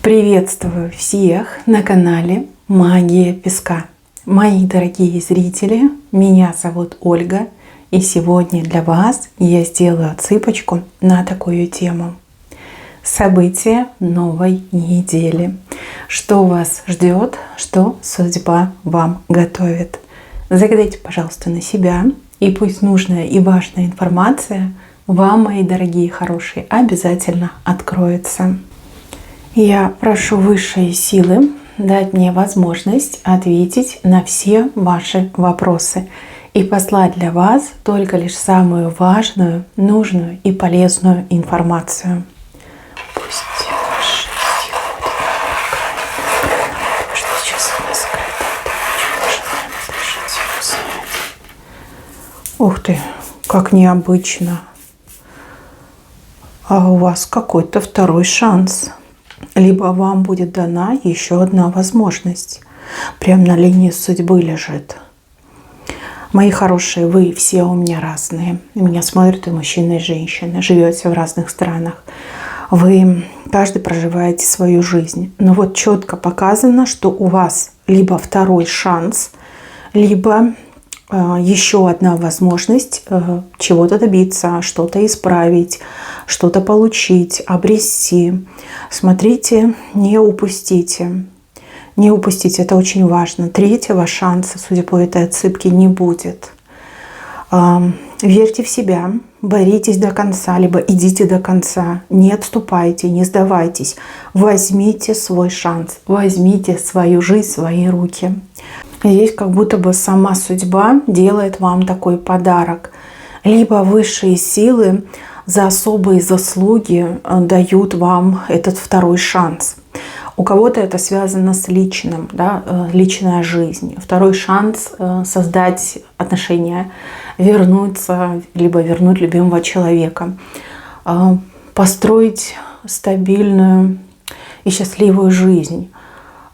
Приветствую всех на канале Магия Песка. Мои дорогие зрители, меня зовут Ольга, и сегодня для вас я сделаю отсыпочку на такую тему. События новой недели. Что вас ждет, что судьба вам готовит. Загадайте, пожалуйста, на себя, и пусть нужная и важная информация вам, мои дорогие хорошие, обязательно откроется. Я прошу высшие силы дать мне возможность ответить на все ваши вопросы и послать для вас только лишь самую важную, нужную и полезную информацию. Пусть ваши силы будут помогать, потому что сейчас у нас скрыто. Ух ты, как необычно. А у вас какой-то второй шанс. Либо вам будет дана еще одна возможность. Прям на линии судьбы лежит. Мои хорошие, вы все у меня разные. Меня смотрят и мужчины, и женщины. Живете в разных странах. Вы каждый проживаете свою жизнь. Но вот четко показано, что у вас либо второй шанс, либо еще одна возможность чего-то добиться, что-то исправить, что-то получить, обрести. Смотрите, не упустите. Не упустите, это очень важно. Третьего шанса, судя по этой отсыпке, не будет. Верьте в себя, боритесь до конца, либо идите до конца. Не отступайте, не сдавайтесь. Возьмите свой шанс, возьмите свою жизнь в свои руки. Здесь как будто бы сама судьба делает вам такой подарок. Либо высшие силы за особые заслуги дают вам этот второй шанс. У кого-то это связано с личным, да, личная жизнь. Второй шанс создать отношения, вернуться, либо вернуть любимого человека. Построить стабильную и счастливую жизнь.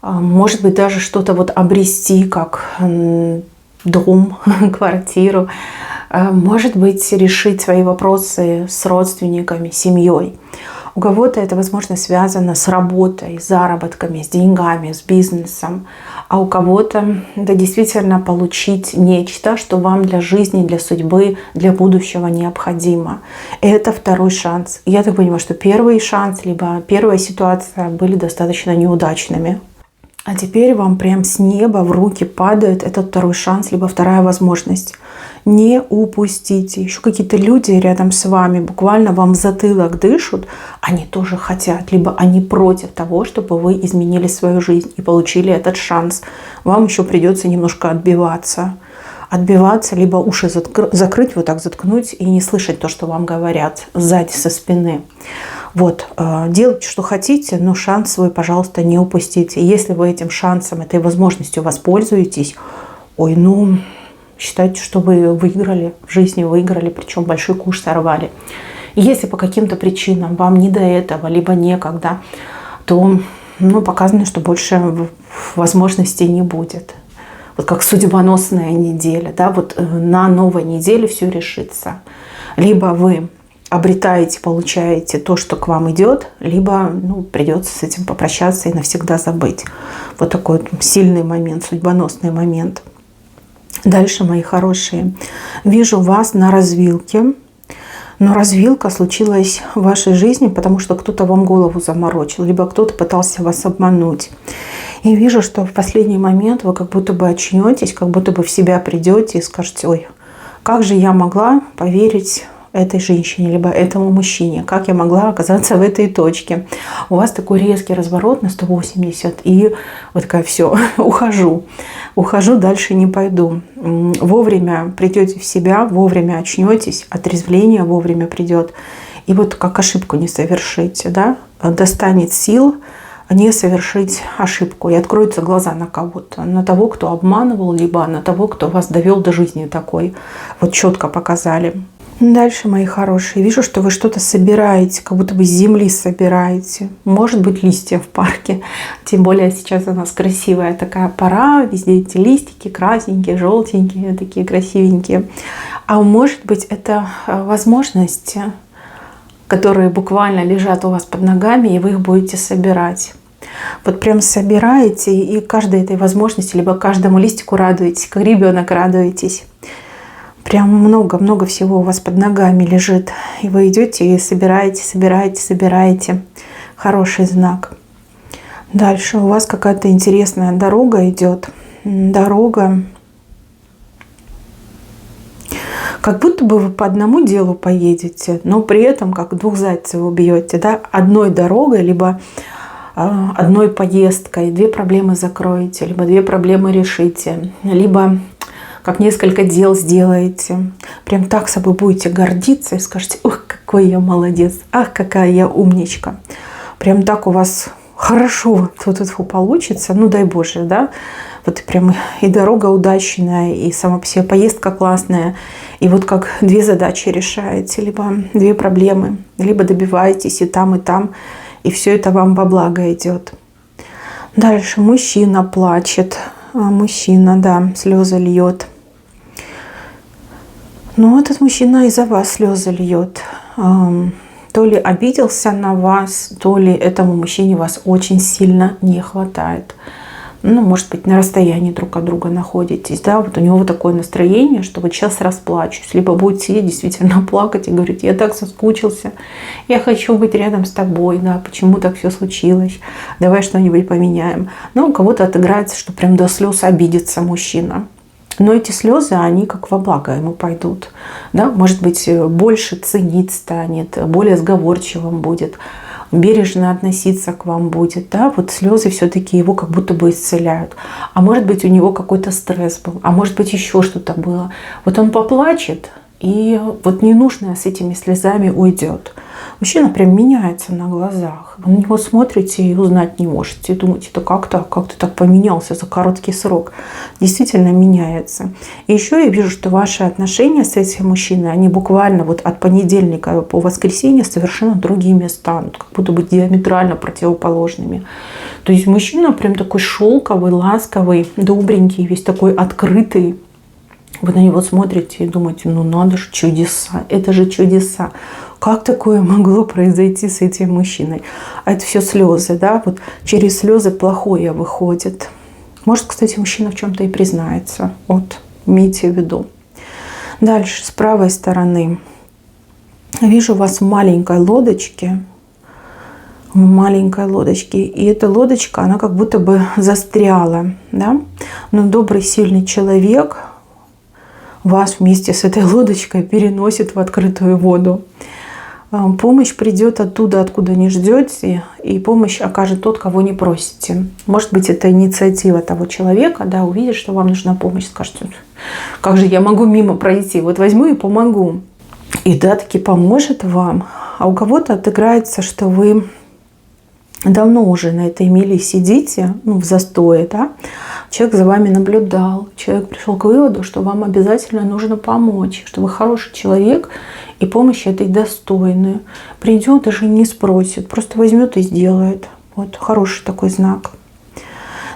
Может быть, даже что-то вот обрести, как дом, квартиру. Может быть, решить свои вопросы с родственниками, семьей. У кого-то это, возможно, связано с работой, с заработками, с деньгами, с бизнесом. А у кого-то это действительно получить нечто, что вам для жизни, для судьбы, для будущего необходимо. Это второй шанс. Я так понимаю, что первый шанс, либо первая ситуация были достаточно неудачными. А теперь вам прям с неба в руки падает этот второй шанс, либо вторая возможность. Не упустите. Еще какие-то люди рядом с вами буквально вам в затылок дышат. Они тоже хотят, либо они против того, чтобы вы изменили свою жизнь и получили этот шанс. Вам еще придется немножко отбиваться. Отбиваться, либо уши закрыть, вот так заткнуть и не слышать то, что вам говорят сзади, со спины. Вот, делайте, что хотите, но шанс свой, пожалуйста, не упустите. Если вы этим шансом, этой возможностью воспользуетесь, считайте, что вы выиграли, в жизни выиграли, причем большой куш сорвали. Если по каким-то причинам вам не до этого, либо некогда, то показано, что больше возможностей не будет. Вот как судьбоносная неделя, да, вот на новой неделе все решится. Либо вы обретаете, получаете то, что к вам идет, либо придется с этим попрощаться и навсегда забыть. Вот такой вот сильный момент, судьбоносный момент. Дальше, мои хорошие, вижу вас на развилке. Но развилка случилась в вашей жизни, потому что кто-то вам голову заморочил, либо кто-то пытался вас обмануть. И вижу, что в последний момент вы как будто бы очнетесь, как будто бы в себя придете и скажете: ой, как же я могла поверить этой женщине, либо этому мужчине, как я могла оказаться в этой точке. У вас такой резкий разворот на 180, и вот такая: все, ухожу, дальше не пойду. Вовремя придете в себя, вовремя очнетесь, отрезвление вовремя придет. И вот как ошибку не совершите, да, достанет сил не совершить ошибку, и откроются глаза на кого-то, на того, кто обманывал, либо на того, кто вас довел до жизни такой. Вот четко показали. Дальше, мои хорошие, вижу, что вы что-то собираете, как будто бы с земли собираете. Может быть, листья в парке. Тем более сейчас у нас красивая такая пора. Везде эти листики красненькие, желтенькие, такие красивенькие. А может быть, это возможности, которые буквально лежат у вас под ногами, и вы их будете собирать. Вот прям собираете и каждой этой возможности, либо каждому листику радуетесь, как ребенок радуетесь. Прям много-много всего у вас под ногами лежит. И вы идете и собираете, собираете, собираете. Хороший знак. Дальше у вас какая-то интересная дорога идет. Дорога. Как будто бы вы по одному делу поедете, но при этом как двух зайцев убьете. Да? Одной дорогой, либо одной поездкой. 2 проблемы закроете, либо 2 проблемы решите. Либо как несколько дел сделаете. Прям так собой будете гордиться и скажете: ох, какой я молодец, ах, какая я умничка. Прям так у вас хорошо получится, ну дай Боже, да. Вот прям и дорога удачная, и сама по себе поездка классная. И вот как 2 задачи решаете, либо 2 проблемы, либо добиваетесь и там, и все это вам во благо идет. Дальше мужчина плачет. Мужчина, да, слезы льет. Но этот мужчина из-за вас слезы льет. То ли обиделся на вас, то ли этому мужчине вас очень сильно не хватает. Ну, может быть, на расстоянии друг от друга находитесь, да, вот у него вот такое настроение, что вот сейчас расплачусь, либо будет сидеть действительно плакать и говорить: я так соскучился, я хочу быть рядом с тобой, да, почему так все случилось, давай что-нибудь поменяем. Но у кого-то отыграется, что прям до слез обидится мужчина. Но эти слезы, они как во благо ему пойдут, да, может быть, больше ценить станет, более сговорчивым будет, бережно относиться к вам будет, да, вот слезы все-таки его как будто бы исцеляют. А может быть, у него какой-то стресс был, а может быть, еще что-то было. Вот он поплачет, и вот ненужное с этими слезами уйдет. Мужчина прям меняется на глазах. Вы на него смотрите и узнать не можете. И думаете: да как так? Как ты так поменялся за короткий срок? Действительно меняется. И еще я вижу, что ваши отношения с этим мужчиной, они буквально вот от понедельника по воскресенье совершенно другими станут. Как будто бы диаметрально противоположными. То есть мужчина прям такой шелковый, ласковый, добренький, весь такой открытый. Вы на него смотрите и думаете: ну надо же, чудеса, это же чудеса. Как такое могло произойти с этим мужчиной? А это все слезы, да, вот через слезы плохое выходит. Может, кстати, мужчина в чем-то и признается. Вот, имейте в виду. Дальше, с правой стороны. Вижу вас в маленькой лодочке. В маленькой лодочке. И эта лодочка, она как будто бы застряла, да. Но добрый, сильный человек вас вместе с этой лодочкой переносит в открытую воду. Помощь придет оттуда, откуда не ждете, и помощь окажет тот, кого не просите. Может быть, это инициатива того человека, да, увидит, что вам нужна помощь, скажет: как же я могу мимо пройти, вот возьму и помогу. И да, таки поможет вам. А у кого-то отыграется, что вы давно уже на этой мели сидите, ну, в застое, да. Человек за вами наблюдал, человек пришел к выводу, что вам обязательно нужно помочь, что вы хороший человек, и помощи этой достойны. Придет, даже не спросит, просто возьмет и сделает. Вот хороший такой знак.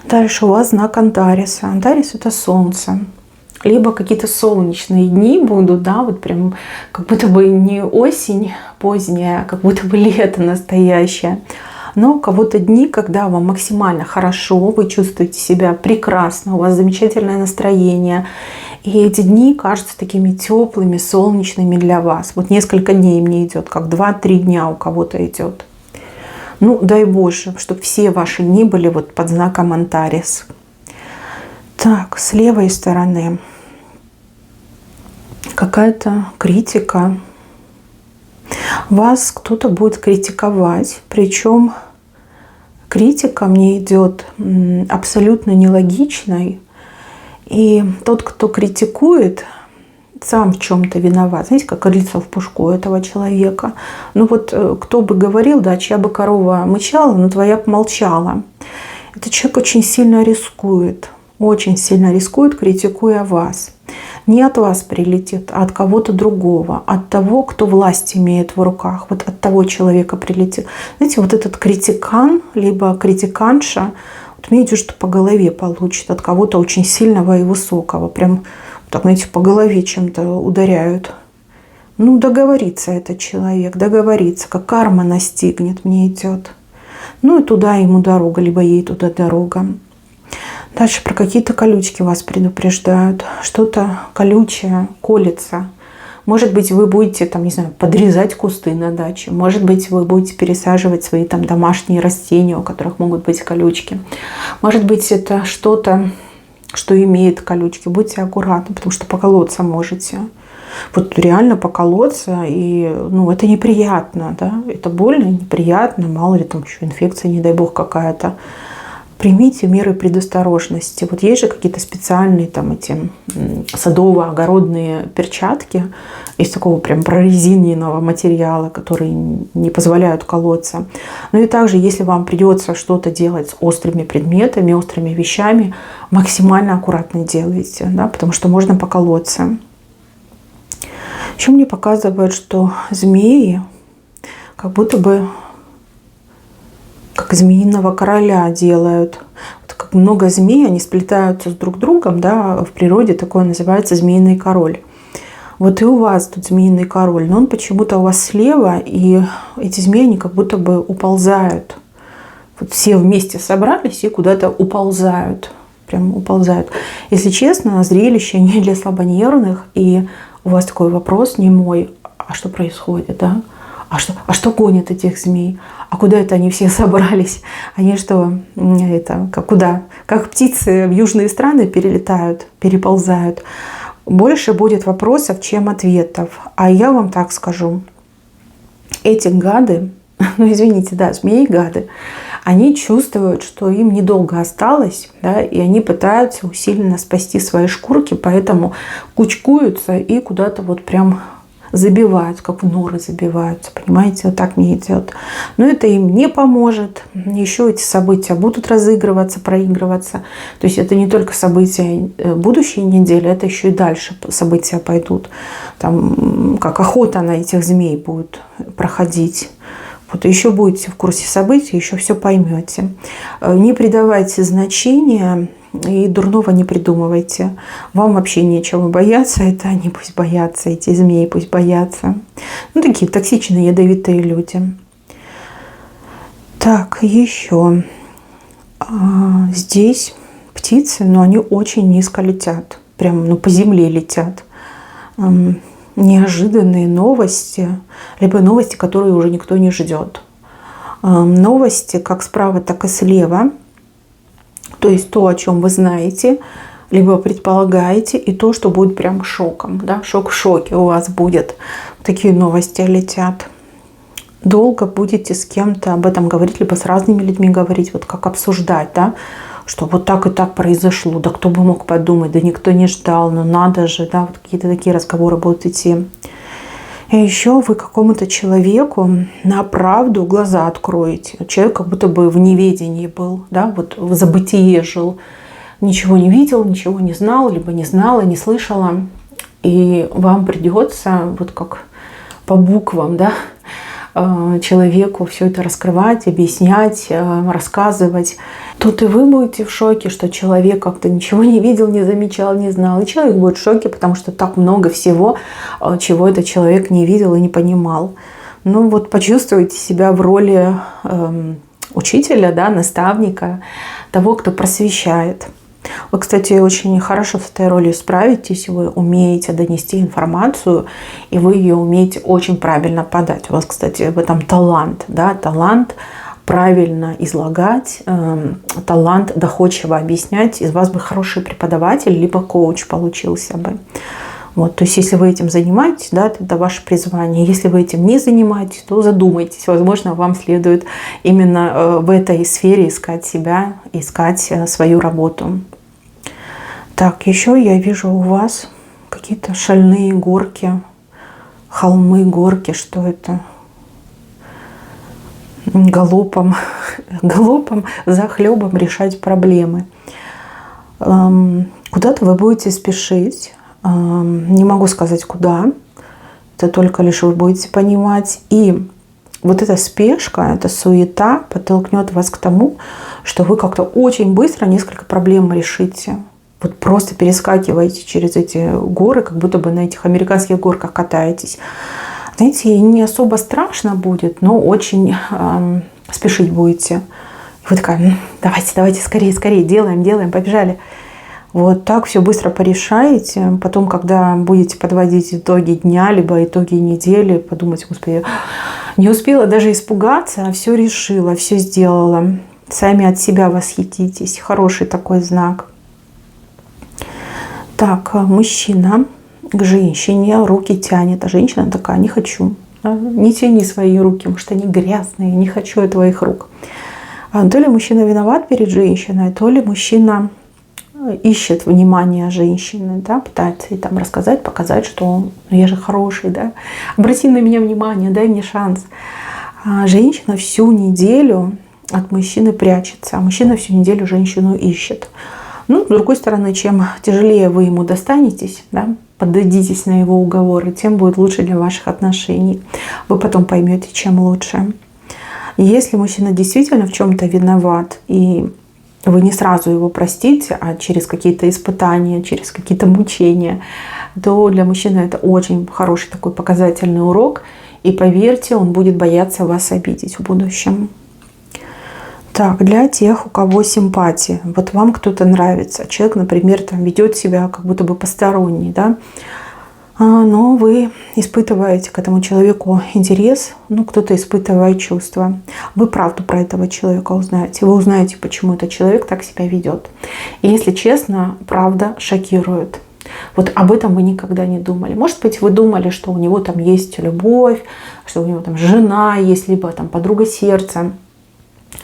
Дальше у вас знак Антариса. Антарис — это солнце. Либо какие-то солнечные дни будут, да, вот прям как будто бы не осень поздняя, а как будто бы лето настоящее. Но у кого-то дни, когда вам максимально хорошо, вы чувствуете себя прекрасно, у вас замечательное настроение. И эти дни кажутся такими теплыми, солнечными для вас. Вот несколько дней мне идет, как 2-3 дня у кого-то идет. Ну, дай Боже, чтобы все ваши дни были вот под знаком Антарис. Так, с левой стороны какая-то критика. Вас кто-то будет критиковать, причем критика мне идет абсолютно нелогичной. И тот, кто критикует, сам в чем-то виноват. Знаете, как лицо в пушку этого человека. Ну вот кто бы говорил, да, чья бы корова мычала, но твоя помолчала. Этот человек очень сильно рискует, критикуя вас. Не от вас прилетит, а от кого-то другого, от того, кто власть имеет в руках. Вот от того человека прилетит. Знаете, вот этот критикан, либо критиканша, вот мне идет, что по голове получит от кого-то очень сильного и высокого. Прям так, знаете, по голове чем-то ударяют. Ну, договорится этот человек, договорится, как карма настигнет, мне идет. Ну и туда ему дорога, либо ей туда дорога. Дальше про какие-то колючки вас предупреждают. Что-то колючее колется. Может быть, вы будете, там, не знаю, подрезать кусты на даче. Может быть, вы будете пересаживать свои там домашние растения, у которых могут быть колючки. Может быть, это что-то, что имеет колючки. Будьте аккуратны, потому что поколоться можете. Вот реально поколоться, и ну, это неприятно, да? Это больно, неприятно, мало ли там еще инфекция, не дай бог, какая-то. Примите меры предосторожности. Вот есть же какие-то специальные там эти садово-огородные перчатки из такого прям прорезиненного материала, которые не позволяют колоться. Ну и также, если вам придется что-то делать с острыми предметами, острыми вещами, максимально аккуратно делайте, да, потому что можно поколоться. Еще мне показывают, что змеи как будто бы как змеиного короля делают. Вот как много змей, они сплетаются с друг другом, да, в природе такое называется змеиный король. Вот и у вас тут змеиный король, но он почему-то у вас слева, и эти змеи, они как будто бы уползают. Вот все вместе собрались и куда-то уползают. Прям уползают. Если честно, зрелище не для слабонервных, и у вас такой вопрос не мой, а что происходит, да? А что гонит этих змей? А куда это они все собрались? Они что, куда? Как птицы в южные страны перелетают, переползают? Больше будет вопросов, чем ответов. А я вам так скажу. Эти гады, ну извините, да, змеи-гады, они чувствуют, что им недолго осталось, да, и они пытаются усиленно спасти свои шкурки, поэтому кучкуются и куда-то вот прям забивают, как в норы забиваются, понимаете, вот так не идет. Но это им не поможет. Еще эти события будут разыгрываться, проигрываться. То есть это не только события будущей недели, это еще и дальше события пойдут. Там как охота на этих змей будет проходить. Вот еще будете в курсе событий, еще все поймете. Не придавайте значения и дурного не придумывайте. Вам вообще нечего бояться. Это они пусть боятся, эти змеи пусть боятся. Ну, такие токсичные, ядовитые люди. Так, еще. Здесь птицы, но они очень низко летят. Прям, ну, по земле летят. Неожиданные новости, либо новости, которые уже никто не ждет. Новости как справа, так и слева. То есть то, о чем вы знаете, либо предполагаете, и то, что будет прям шоком. Да? Шок в шоке у вас будет. Такие новости летят. Долго будете с кем-то об этом говорить, либо с разными людьми говорить, вот как обсуждать, да? Что вот так и так произошло, да кто бы мог подумать, да никто не ждал, но надо же, да, вот какие-то такие разговоры будут идти. И еще вы какому-то человеку на правду глаза откроете. Человек как будто бы в неведении был, да, вот в забытие жил, ничего не видел, ничего не знал, либо не знала, не слышала. И вам придется вот как по буквам, да, человеку все это раскрывать, объяснять, рассказывать. Тут и вы будете в шоке, что человек как-то ничего не видел, не замечал, не знал. И человек будет в шоке, потому что так много всего, чего этот человек не видел и не понимал. Ну вот почувствуйте себя в роли учителя, да, наставника, того, кто просвещает. Вы, кстати, очень хорошо с этой ролью справитесь, вы умеете донести информацию, и вы ее умеете очень правильно подать. У вас, кстати, в этом талант, да, талант правильно излагать, талант доходчиво объяснять. Из вас бы хороший преподаватель, либо коуч получился бы. Вот, то есть, если вы этим занимаетесь, да, это ваше призвание. Если вы этим не занимаетесь, то задумайтесь. Возможно, вам следует именно в этой сфере искать себя, искать свою работу. Так, еще я вижу у вас какие-то шальные горки, холмы, горки. Что это? Галопом, захлебом решать проблемы. Куда-то вы будете спешить. Не могу сказать, куда. Это только лишь вы будете понимать. И вот эта спешка, эта суета подтолкнет вас к тому, что вы как-то очень быстро несколько проблем решите. Вот просто перескакиваете через эти горы, как будто бы на этих американских горках катаетесь. Знаете, не особо страшно будет, но очень спешить будете. И вы такая: давайте, скорее, делаем, побежали. Вот так все быстро порешаете. Потом, когда будете подводить итоги дня, либо итоги недели, подумайте: господи, не успела даже испугаться, а все решила, все сделала. Сами от себя восхититесь. Хороший такой знак. Так, мужчина к женщине руки тянет, а женщина такая: не хочу. Не тяни свои руки, может, они грязные, не хочу я твоих рук. То ли мужчина виноват перед женщиной, то ли мужчина ищет внимание женщины, да, пытается ей там рассказать, показать, что я же хороший, да, обрати на меня внимание, дай мне шанс. А женщина всю неделю от мужчины прячется, а мужчина всю неделю женщину ищет. Ну, с другой стороны, чем тяжелее вы ему достанетесь, да, поддадитесь на его уговоры, тем будет лучше для ваших отношений. Вы потом поймете, чем лучше. Если мужчина действительно в чем-то виноват, и вы не сразу его простите, а через какие-то испытания, через какие-то мучения, то для мужчины это очень хороший такой показательный урок. И поверьте, он будет бояться вас обидеть в будущем. Так, для тех, у кого симпатия. Вот вам кто-то нравится. Человек, например, там ведет себя как будто бы посторонний, да? Но вы испытываете к этому человеку интерес, ну, кто-то испытывает чувства. Вы правду про этого человека узнаете. Вы узнаете, почему этот человек так себя ведет. И если честно, правда шокирует. Вот об этом вы никогда не думали. Может быть, вы думали, что у него там есть любовь, что у него там жена есть, либо там подруга сердца.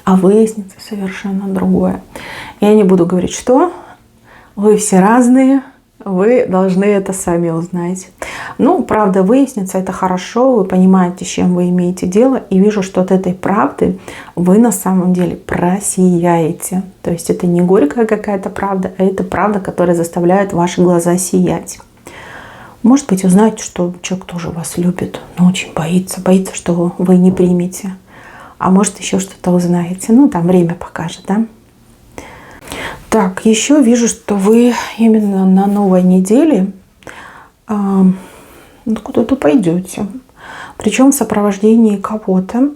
А выяснится совершенно другое. Я не буду говорить, что вы все разные. Вы должны это сами узнать. Ну, правда выяснится, это хорошо, вы понимаете, с чем вы имеете дело, и вижу, что от этой правды вы на самом деле просияете. То есть это не горькая какая-то правда, а это правда, которая заставляет ваши глаза сиять. Может быть, узнаете, что человек тоже вас любит, но очень боится, что вы не примете. А может, еще что-то узнаете. Ну, там время покажет, да? Так, еще вижу, что вы именно на новой неделе куда-то пойдете. Причем в сопровождении кого-то.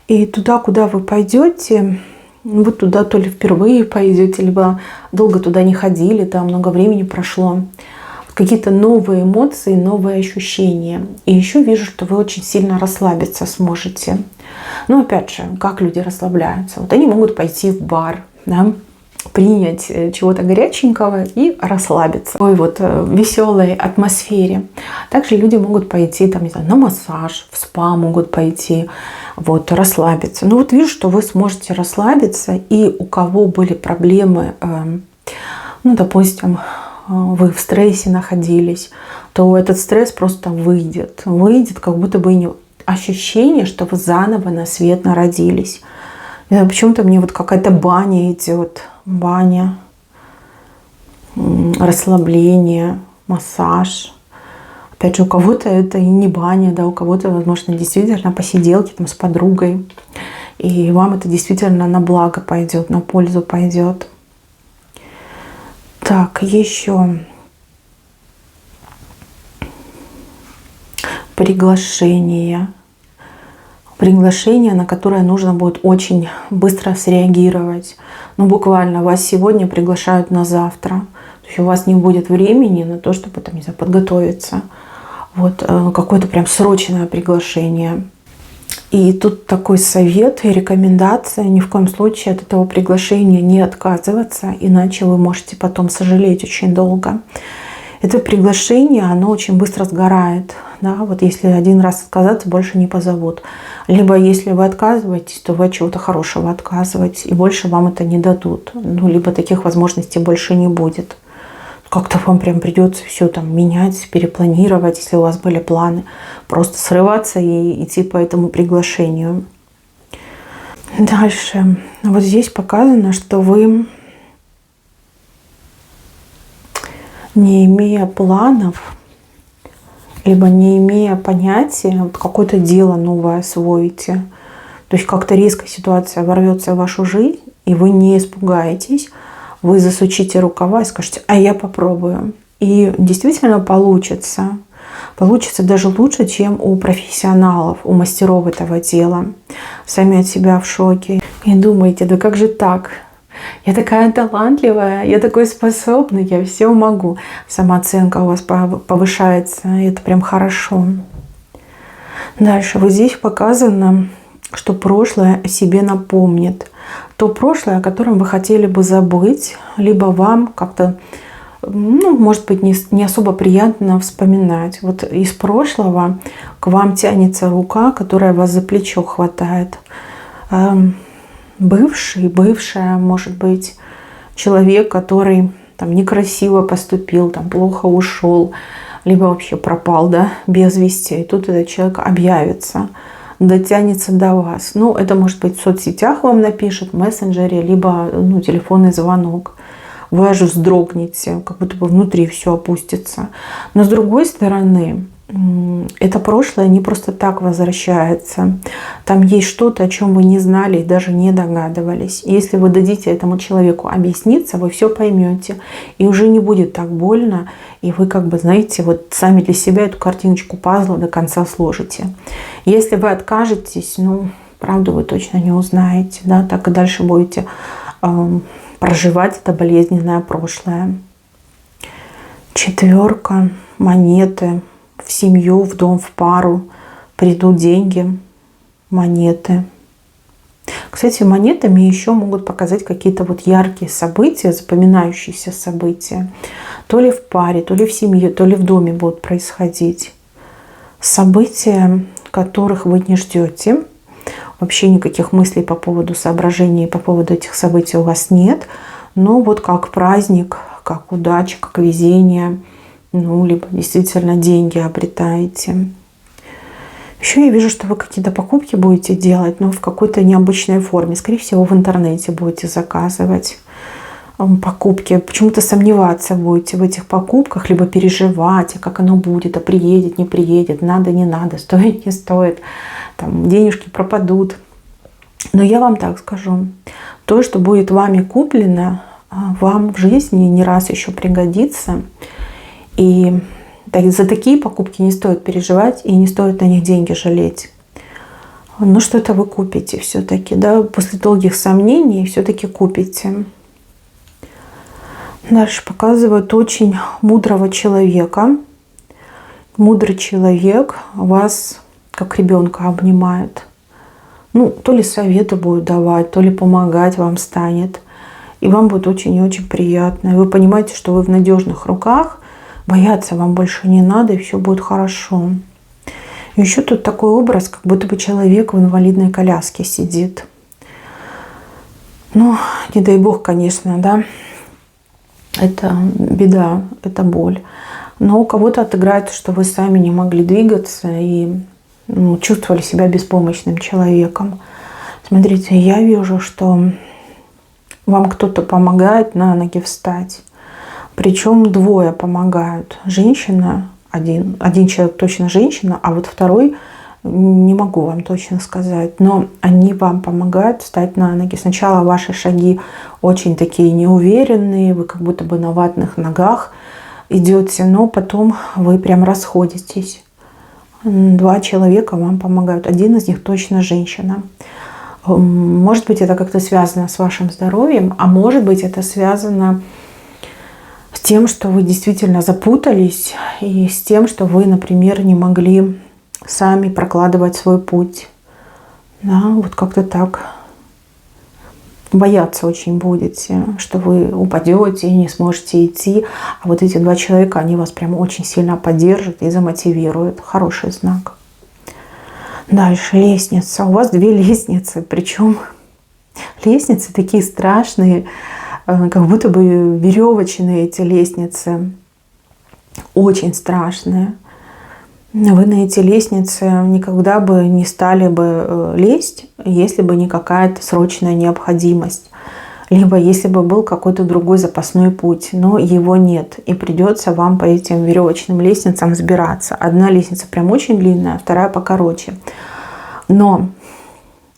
И туда, куда вы пойдете, вы туда то ли впервые пойдете, либо долго туда не ходили, там много времени прошло. Какие-то новые эмоции, новые ощущения. И еще вижу, что вы очень сильно расслабиться сможете. Но опять же, как люди расслабляются? Вот они могут пойти в бар, да, принять чего-то горяченького и расслабиться. Ой, вот в веселой атмосфере. Также люди могут пойти там, не знаю, на массаж, в спа могут пойти, вот, расслабиться. Ну вот вижу, что вы сможете расслабиться, и у кого были проблемы, ну, допустим, вы в стрессе находились, то этот стресс просто выйдет. Выйдет, как будто бы не ощущение, что вы заново на свет народились. Почему-то мне вот какая-то баня идет. Баня, расслабление, массаж. Опять же, у кого-то это и не баня, да, у кого-то, возможно, действительно посиделки там с подругой. И вам это действительно на благо пойдет, на пользу пойдет. Так, еще приглашение. Приглашение, на которое нужно будет очень быстро среагировать. Ну, буквально вас сегодня приглашают на завтра. То есть у вас не будет времени на то, чтобы там, не знаю, подготовиться. Вот какое-то прям срочное приглашение. И тут такой совет и рекомендация: ни в коем случае от этого приглашения не отказываться, иначе вы можете потом сожалеть очень долго. Это приглашение, оно очень быстро сгорает. Да? Вот если один раз отказаться, больше не позовут. Либо если вы отказываетесь, то вы от чего-то хорошего отказываетесь, и больше вам это не дадут. Ну, либо таких возможностей больше не будет. Как-то вам прям придется все там менять, перепланировать, если у вас были планы. Просто срываться и идти по этому приглашению. Дальше. Вот здесь показано, что вы, не имея планов, либо не имея понятия, вот какое-то дело новое освоите. То есть как-то резко ситуация ворвется в вашу жизнь, и вы не испугаетесь, вы засучите рукава и скажете: а я попробую. И действительно получится. Получится даже лучше, чем у профессионалов, у мастеров этого дела. Сами от себя в шоке. И думаете, да как же так? Я такая талантливая, я такой способный, я все могу. Самооценка у вас повышается, и это прям хорошо. Дальше вот здесь показано, что прошлое о себе напомнит. То прошлое, о котором вы хотели бы забыть, либо вам как-то, ну, может быть, не особо приятно вспоминать. Вот из прошлого к вам тянется рука, которая вас за плечо хватает. Бывший, бывшая, может быть, человек, который там некрасиво поступил, там плохо ушел, либо вообще пропал, да, без вести. И тут этот человек объявится, дотянется до вас. Ну, это может быть в соцсетях вам напишет, в мессенджере, либо телефонный звонок. Вы аж вздрогнете, как будто бы внутри все опустится. Но с другой стороны, это прошлое не просто так возвращается. Там есть что-то, о чем вы не знали и даже не догадывались. И если вы дадите этому человеку объясниться, вы все поймете. И уже не будет так больно. И вы, как бы, знаете, вот сами для себя эту картиночку пазла до конца сложите. Если вы откажетесь, правду вы точно не узнаете. Да? Так и дальше будете проживать это болезненное прошлое. 4, монеты. В семью, в дом, в пару придут деньги, монеты. Кстати, монетами еще могут показать какие-то вот яркие события, запоминающиеся события. То ли в паре, то ли в семье, то ли в доме будут происходить. События, которых вы не ждете. Вообще никаких мыслей по поводу соображений, по поводу этих событий у вас нет. Но вот как праздник, как удача, как везение – либо действительно деньги обретаете. Еще я вижу, что вы какие-то покупки будете делать, но в какой-то необычной форме. Скорее всего, в интернете будете заказывать покупки. Почему-то сомневаться будете в этих покупках, либо переживать, как оно будет, а приедет, не приедет, надо, не надо, стоит, не стоит, там денежки пропадут. Но я вам так скажу, то, что будет вами куплено, вам в жизни не раз еще пригодится. И за такие покупки не стоит переживать и не стоит на них деньги жалеть. Но что-то вы купите все-таки, да, после долгих сомнений все-таки купите. Дальше показывают очень мудрого человека. Мудрый человек вас как ребенка обнимает. То ли советы будет давать, то ли помогать вам станет. И вам будет очень и очень приятно. И вы понимаете, что вы в надежных руках. Бояться вам больше не надо, и все будет хорошо. И еще тут такой образ, как будто бы человек в инвалидной коляске сидит. Не дай бог, конечно, да. Это беда, это боль. Но у кого-то отыграет, что вы сами не могли двигаться и чувствовали себя беспомощным человеком. Смотрите, я вижу, что вам кто-то помогает на ноги встать. Причем 2 помогают. Женщина, один человек точно женщина, а вот второй не могу вам точно сказать. Но они вам помогают встать на ноги. Сначала ваши шаги очень такие неуверенные, вы как будто бы на ватных ногах идете, но потом вы прям расходитесь. 2 человека вам помогают. Один из них точно женщина. Может быть, это как-то связано с вашим здоровьем, а может быть, это связано с тем, что вы действительно запутались, и с тем, что вы, например, не могли сами прокладывать свой путь. Да, вот как-то так. Бояться очень будете, что вы упадете и не сможете идти. А вот эти 2 человека, они вас прям очень сильно поддержат и замотивируют. Хороший знак. Дальше лестница. У вас 2 лестницы. Причем лестницы такие страшные, как будто бы веревочные эти лестницы. Очень страшные. Вы на эти лестницы никогда бы не стали бы лезть, если бы не какая-то срочная необходимость. Либо если бы был какой-то другой запасной путь, но его нет. И придется вам по этим веревочным лестницам взбираться. Одна лестница прям очень длинная, вторая покороче. Но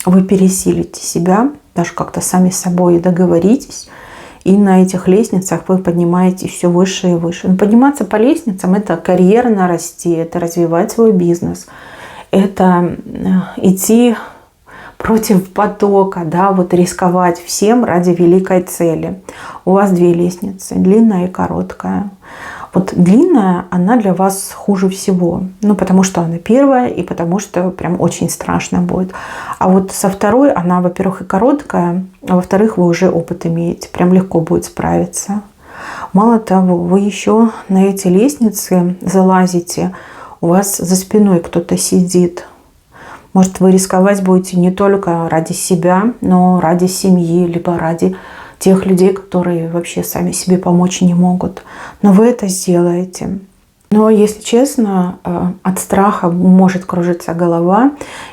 вы пересилите себя, даже как-то сами с собой договоритесь, И на этих лестницах вы поднимаетесь все выше и выше. Но подниматься по лестницам – это карьерно расти, это развивать свой бизнес, это идти против потока, да, вот рисковать всем ради великой цели. У вас две лестницы, длинная и короткая. Вот длинная, она для вас хуже всего. Ну, потому что она первая и потому что прям очень страшно будет. А вот со второй она, во-первых, и короткая, а во-вторых, вы уже опыт имеете. Прям легко будет справиться. Мало того, вы еще на эти лестницы залазите, у вас за спиной кто-то сидит. Может, вы рисковать будете не только ради себя, но ради семьи, либо ради тех людей, которые вообще сами себе помочь не могут. Но вы это сделаете. Но, если честно, от страха может кружиться голова,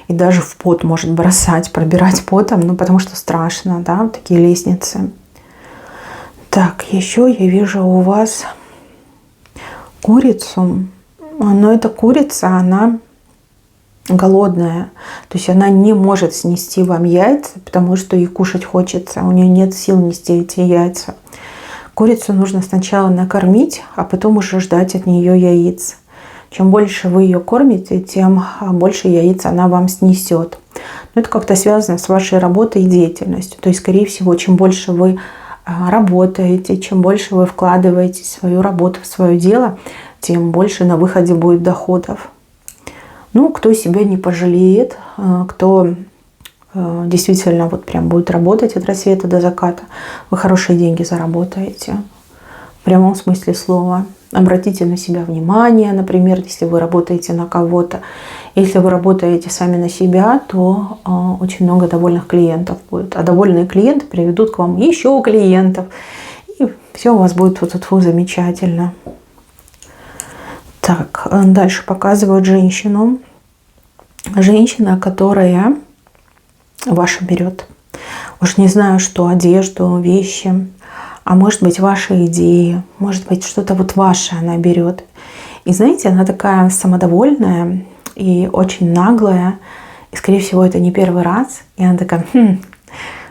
и даже в пот может бросать, пробирать потом, ну, потому что страшно, да, такие лестницы. Так, еще я вижу у вас курицу. Но эта курица, она голодная. То есть она не может снести вам яйца, потому что ей кушать хочется. У нее нет сил нести эти яйца. Курицу нужно сначала накормить, а потом уже ждать от нее яиц. Чем больше вы ее кормите, тем больше яиц она вам снесет. Но это как-то связано с вашей работой и деятельностью. То есть, скорее всего, чем больше вы работаете, чем больше вы вкладываете в свою работу, в свое дело, тем больше на выходе будет доходов. Ну, кто себя не пожалеет, кто действительно вот прям будет работать от рассвета до заката, вы хорошие деньги заработаете. В прямом смысле слова. Обратите на себя внимание, например, если вы работаете на кого-то. Если вы работаете сами на себя, то очень много довольных клиентов будет. А довольные клиенты приведут к вам еще клиентов. И все у вас будет вот замечательно. Так, дальше показывают женщину. Женщина, которая ваша берет. Уж не знаю, что, одежду, вещи. А может быть, ваши идеи. Может быть, что-то вот ваше она берет. И знаете, она такая самодовольная и очень наглая. И, скорее всего, это не первый раз. И она такая,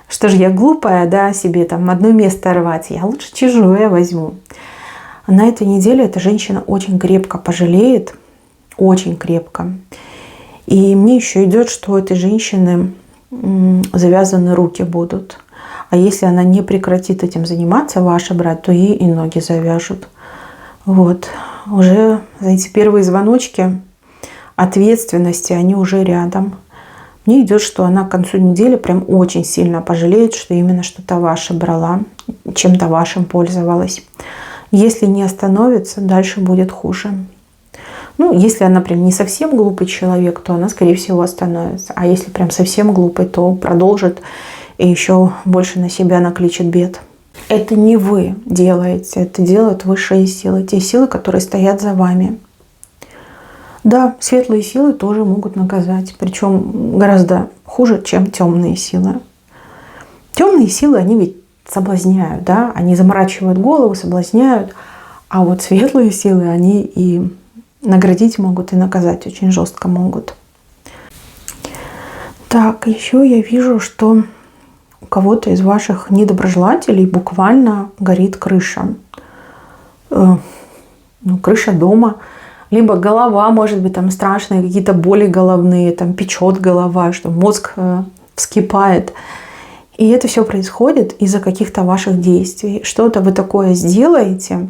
что же я глупая, да, себе там одно место рвать. Я лучше чужое возьму. На этой неделе эта женщина очень крепко пожалеет, очень крепко. И мне еще идет, что у этой женщины завязаны руки будут. А если она не прекратит этим заниматься, ваша брать, то ей и ноги завяжут. Вот. Уже эти первые звоночки ответственности, они уже рядом. Мне идет, что она к концу недели прям очень сильно пожалеет, что именно что-то ваше брала, чем-то вашим пользовалась. Если не остановится, дальше будет хуже. Ну, если она прям не совсем глупый человек, то она, скорее всего, остановится. А если прям совсем глупый, то продолжит и еще больше на себя накличет бед. Это не вы делаете, это делают высшие силы. Те силы, которые стоят за вами. Да, светлые силы тоже могут наказать. Причем гораздо хуже, чем темные силы. Темные силы, они ведь соблазняют, да, они заморачивают голову, соблазняют, а вот светлые силы, они и наградить могут, и наказать очень жестко могут. Так, еще я вижу, что у кого-то из ваших недоброжелателей буквально горит крыша. Крыша дома, либо голова, может быть, там страшные какие-то боли головные, там печет голова, что мозг вскипает. И это все происходит из-за каких-то ваших действий. Что-то вы такое сделаете,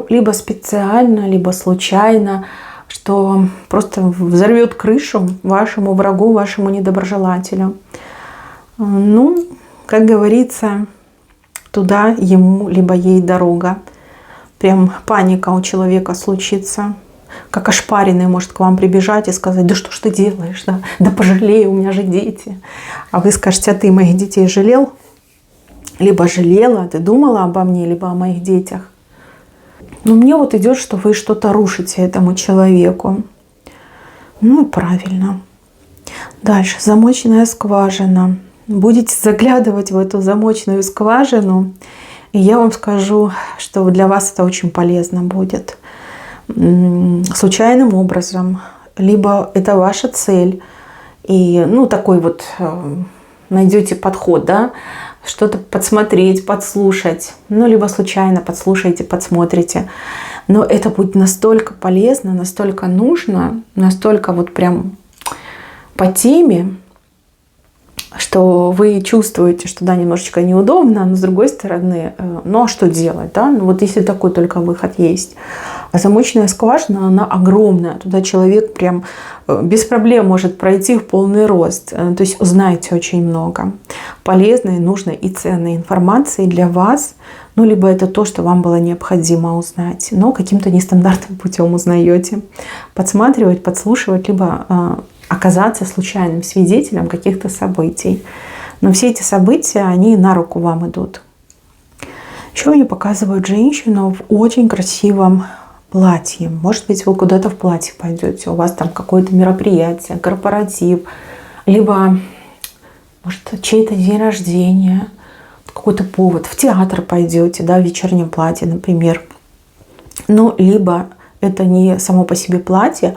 либо специально, либо случайно, что просто взорвет крышу вашему врагу, вашему недоброжелателю. Как говорится, туда ему, либо ей дорога. Прям паника у человека случится. Как ошпаренный может к вам прибежать и сказать: да что ж ты делаешь, да пожалей, у меня же дети. А вы скажете: а ты моих детей жалел? Либо жалела, ты думала обо мне, либо о моих детях. Но мне вот идет, что вы что-то рушите этому человеку. И правильно. Дальше, замочная скважина. Будете заглядывать в эту замочную скважину, и я вам скажу, что для вас это очень полезно будет. Случайным образом, либо это ваша цель, и такой вот найдете подход, да, что-то подсмотреть, подслушать. Ну, либо случайно подслушаете, подсмотрите. Но это будет настолько полезно, настолько нужно, настолько вот прям по теме, что вы чувствуете, что да, немножечко неудобно, но с другой стороны, ну а что делать, да? Ну вот если такой только выход есть. А замочная скважина, она огромная. Туда человек прям без проблем может пройти в полный рост. То есть узнаете очень много полезной, нужной и ценной информации для вас. Ну, либо это то, что вам было необходимо узнать, но каким-то нестандартным путем узнаете. Подсматривать, подслушивать, либо оказаться случайным свидетелем каких-то событий. Но все эти события, они на руку вам идут. Еще мне показывают женщину в очень красивом платье. Может быть, вы куда-то в платье пойдете, у вас там какое-то мероприятие, корпоратив, либо, может, чей-то день рождения, какой-то повод, в театр пойдете, да, в вечернем платье, например. Ну, либо это не само по себе платье,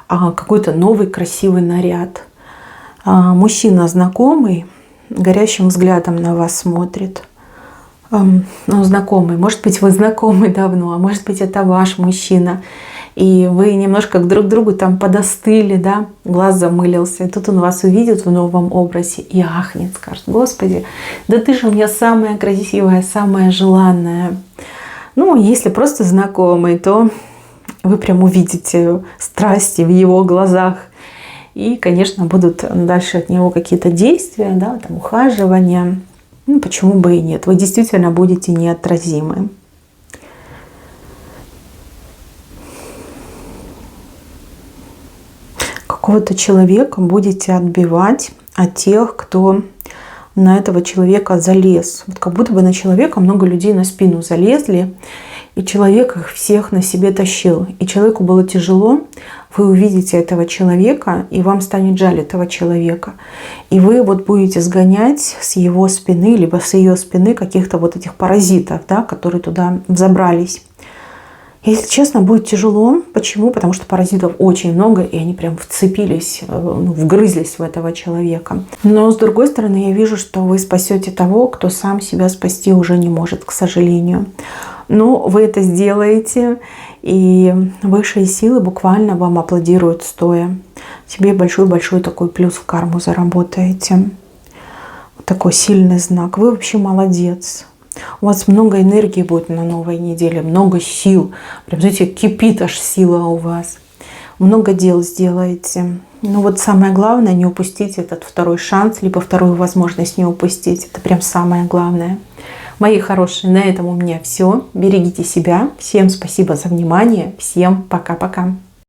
а какой-то новый красивый наряд. Мужчина знакомый, горящим взглядом на вас смотрит. Ну, знакомый. Может быть, вы знакомы давно, а может быть, это ваш мужчина. И вы немножко друг к другу там подостыли, да, глаз замылился. И тут он вас увидит в новом образе и ахнет, скажет: Господи, да ты же у меня самая красивая, самая желанная. Ну, если просто знакомый, то вы прям увидите страсти в его глазах. И, конечно, будут дальше от него какие-то действия, да, там, ухаживания. Ну, почему бы и нет? Вы действительно будете неотразимы. Какого-то человека будете отбивать от тех, кто на этого человека залез. Вот как будто бы на человека много людей на спину залезли, и человек их всех на себе тащил. И человеку было тяжело. Вы увидите этого человека, и вам станет жаль этого человека. И вы вот будете сгонять с его спины, либо с ее спины каких-то вот этих паразитов, да, которые туда взобрались. Если честно, будет тяжело. Почему? Потому что паразитов очень много, и они прям вцепились, вгрызлись в этого человека. Но с другой стороны, я вижу, что вы спасете того, кто сам себя спасти уже не может, к сожалению. Но вы это сделаете, и высшие силы буквально вам аплодируют стоя. Себе большой-большой такой плюс в карму заработаете. Вот такой сильный знак. Вы вообще молодец. У вас много энергии будет на новой неделе, много сил. Прям, знаете, кипит аж сила у вас. Много дел сделаете. Но вот самое главное, не упустить этот второй шанс, либо вторую возможность не упустить. Это прям самое главное. Мои хорошие, на этом у меня все. Берегите себя. Всем спасибо за внимание. Всем пока-пока.